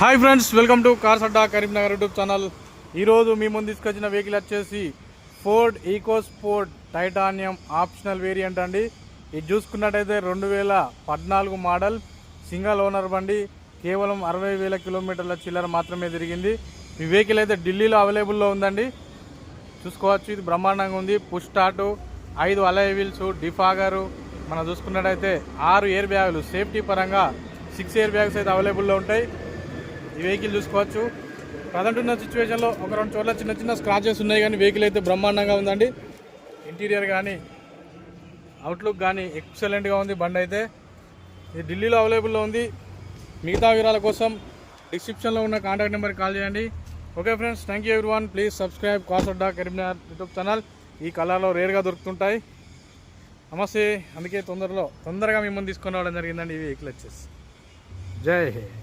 Hi friends, welcome to cars Adda Karimnagar YouTube channel. ఈరోజు మీ ముందు తీసుకొచ్చిన వెహికల్ వచ్చేసి Ford EcoSport titanium optional variant అండి. ఇది చూసుకున్నట్టయితే 2014 మోడల్ సింగల్ ఓనర్ బండి. కేవలం 60,000 కిలోమీటర్ల చిల్లర మాత్రమే తిరిగింది. ఈ వెహికల్ అయితే ఢిల్లీలో అవైలబుల్లో ఉందండి. చూసుకోవచ్చు, ఇది బ్రహ్మాండంగా ఉంది. పుష్ స్టార్ట్, 5 అలై వీల్స్, డిఫాగరు. మనం చూసుకున్నట్టయితే 6 ఎయిర్ బ్యాగులు, సేఫ్టీ పరంగా 6 ఎయిర్ బ్యాగ్స్ అయితే అవైలబుల్లో ఉంటాయి. ఈ వెహికల్ చూసుకోవచ్చు. ప్రజెంట్ ఉన్న సిచ్యువేషన్లో ఒక 2 చోట్ల చిన్న చిన్న స్క్రాచెస్ ఉన్నాయి, కానీ వెహికల్ అయితే బ్రహ్మాండంగా ఉందండి. ఇంటీరియర్ కానీ అవుట్లుక్ కానీ ఎక్సలెంట్గా ఉంది. బండి అయితే ఇది ఢిల్లీలో అవైలబుల్లో ఉంది. మిగతా వివరాల కోసం డిస్క్రిప్షన్లో ఉన్న కాంటాక్ట్ నెంబర్కి కాల్ చేయండి. Okay friends, thank you everyone. Please subscribe cars Adda Karimnagar YouTube channel. ఈ కలర్లో రేర్గా దొరుకుతుంటాయి. నమస్తే. అందుకే తొందరగా మిమ్మల్ని తీసుకొని రావడం జరిగిందండి. ఈ వెహికల్ వచ్చేసి జై హింద్.